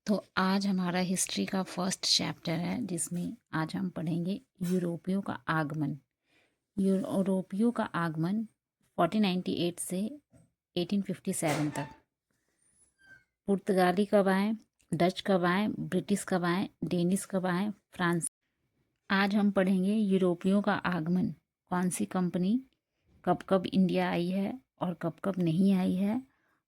तो आज हमारा हिस्ट्री का फर्स्ट चैप्टर है जिसमें आज हम पढ़ेंगे यूरोपियों का आगमन। यूरोपियों का आगमन 1498 से 1857 तक। पुर्तगाली कब आए, डच कब आए, ब्रिटिश कब आए, डेनिश कब आए, फ्रांस। आज हम पढ़ेंगे यूरोपियों का आगमन, कौन सी कंपनी कब कब इंडिया आई है और कब कब नहीं आई है,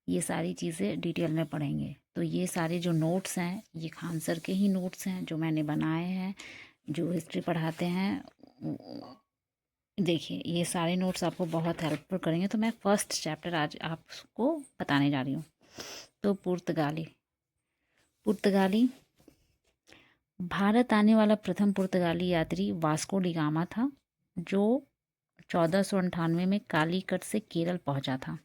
ये सारी चीज़ें डिटेल में पढ़ेंगे। तो ये सारे जो नोट्स हैं ये खान सर के ही नोट्स हैं जो मैंने बनाए हैं, जो हिस्ट्री पढ़ाते हैं। देखिए ये सारे नोट्स आपको बहुत हेल्पफुल करेंगे। तो मैं फर्स्ट चैप्टर आज आपको बताने जा रही हूँ। तो पुर्तगाली भारत आने वाला प्रथम पुर्तगाली यात्री वास्को डी गामा था, जो 1498 में कालीकट से केरल पहुंचा था।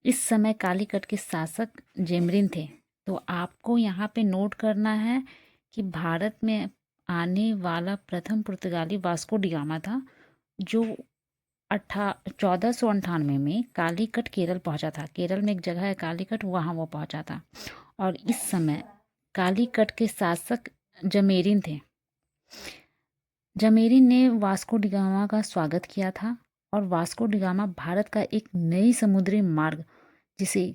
इस समय कालीकट के शासक जेमरिन थे। तो आपको यहाँ पे नोट करना है कि भारत में आने वाला प्रथम पुर्तगाली वास्को डी गामा था, जो 1498 में कालीकट केरल पहुंचा था। केरल में एक जगह है कालीकट, वहाँ वो पहुंचा था। और इस समय कालीकट के शासक जमेरिन थे। जमेरिन ने वास्को डी गामा का स्वागत किया था और वास्को डी गामा भारत का एक नई समुद्री मार्ग, जिसे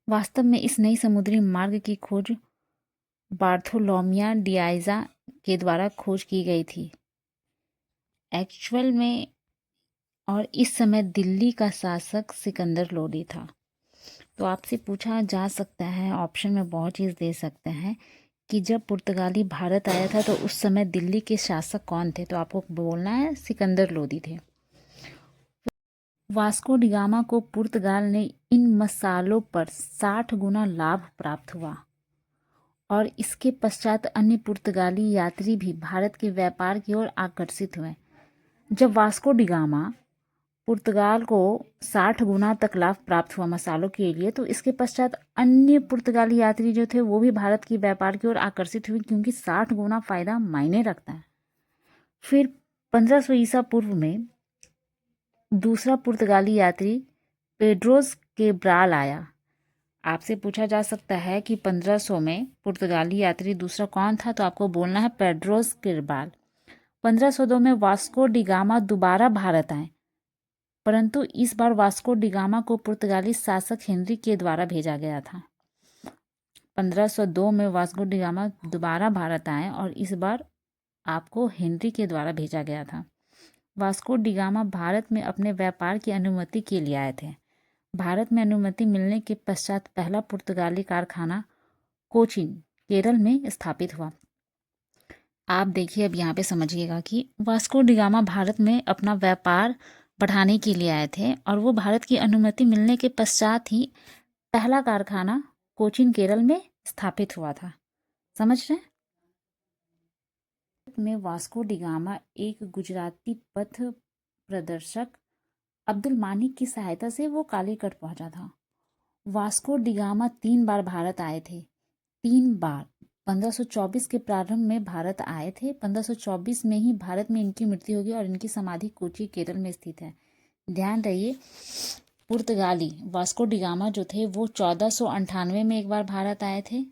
वास्तव में इस नई समुद्री मार्ग की खोज बार्थोलोमिया डियाज़ा के द्वारा खोज की गई थी एक्चुअल में। और इस समय दिल्ली का शासक सिकंदर लोदी था। तो आपसे पूछा जा सकता है, ऑप्शन में बहुत चीज़ दे सकते हैं कि जब पुर्तगाली भारत आया था तो उस समय दिल्ली के शासक कौन थे। तो आपको बोलना है सिकंदर लोदी थे। वास्को डी गामा को पुर्तगाल ने इन मसालों पर 60 गुना लाभ प्राप्त हुआ और इसके पश्चात अन्य पुर्तगाली यात्री भी भारत के व्यापार की ओर आकर्षित हुए। जब वास्को डी गामा पुर्तगाल को 60 गुना तक लाभ प्राप्त हुआ मसालों के लिए, तो इसके पश्चात अन्य पुर्तगाली यात्री जो थे वो भी भारत की व्यापार की ओर आकर्षित हुए, क्योंकि 60 गुना फायदा मायने रखता है। फिर 1500 ईसा पूर्व में दूसरा पुर्तगाली यात्री पेड्रोस केब्राल आया। आपसे पूछा जा सकता है कि 1500 में पुर्तगाली यात्री दूसरा कौन था, तो आपको बोलना है पेड्रोस केब्राल। 1502 में वास्को डी गामा दोबारा भारत आए, परंतु इस बार वास्को डी गामा को पुर्तगाली शासक हेनरी के द्वारा भेजा गया था। 1502 में वास्को डी गामा दोबारा भारत आए और इस बार आपको हेनरी के द्वारा भेजा गया था। वास्को डी गामा भारत में अपने व्यापार की अनुमति के लिए आए थे। भारत में अनुमति मिलने के पश्चात पहला पुर्तगाली कारखाना कोचीन केरल में स्थापित हुआ। आप देखिए, अब यहाँ पे समझिएगा कि वास्को डी गामा भारत में अपना व्यापार बढ़ाने के लिए आए थे और वो भारत की अनुमति मिलने के पश्चात ही पहला कारखाना कोचीन केरल में स्थापित हुआ था। समझ रहे हैं? में वास्को डी गामा एक गुजराती पथ प्रदर्शक अब्दुल मानिक की सहायता से वो कालीकट पहुंचा था। वास्को डी गामा 3 बार भारत आए थे। 3 बार 1524 के प्रारंभ में भारत आए थे। 1524 में ही भारत में इनकी मृत्यु होगी और इनकी समाधि कोची केरल में स्थित है। ध्यान रहिए, पुर्तगाली वास्को डी गामा जो थे वो 1498 में एक बार भारत आए थे,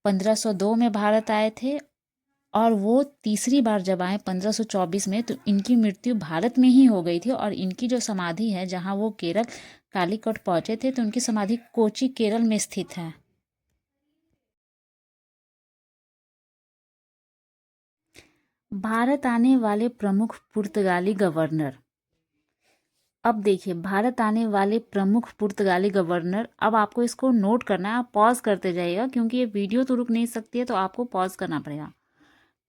1502 में भारत आए थे और वो तीसरी बार जब आए 1524 में, तो इनकी मृत्यु भारत में ही हो गई थी और इनकी जो समाधि है, जहाँ वो केरल कालीकट पहुंचे थे, तो उनकी समाधि कोची केरल में स्थित है। भारत आने वाले प्रमुख पुर्तगाली गवर्नर। अब देखिए, भारत आने वाले प्रमुख पुर्तगाली गवर्नर, अब आपको इसको नोट करना है। आप पॉज करते जाइएगा क्योंकि ये वीडियो तो रुक नहीं सकती है, तो आपको पॉज करना पड़ेगा।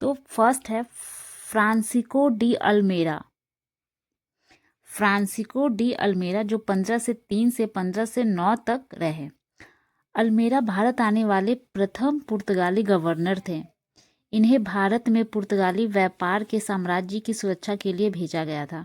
तो फर्स्ट है फ्रांसिस्को डी अल्मेरा। फ्रांसिस्को डी अल्मेरा जो 1503 से 1509 तक रहे। अल्मेरा भारत आने वाले प्रथम पुर्तगाली गवर्नर थे। इन्हें भारत में पुर्तगाली व्यापार के साम्राज्य की सुरक्षा के लिए भेजा गया था।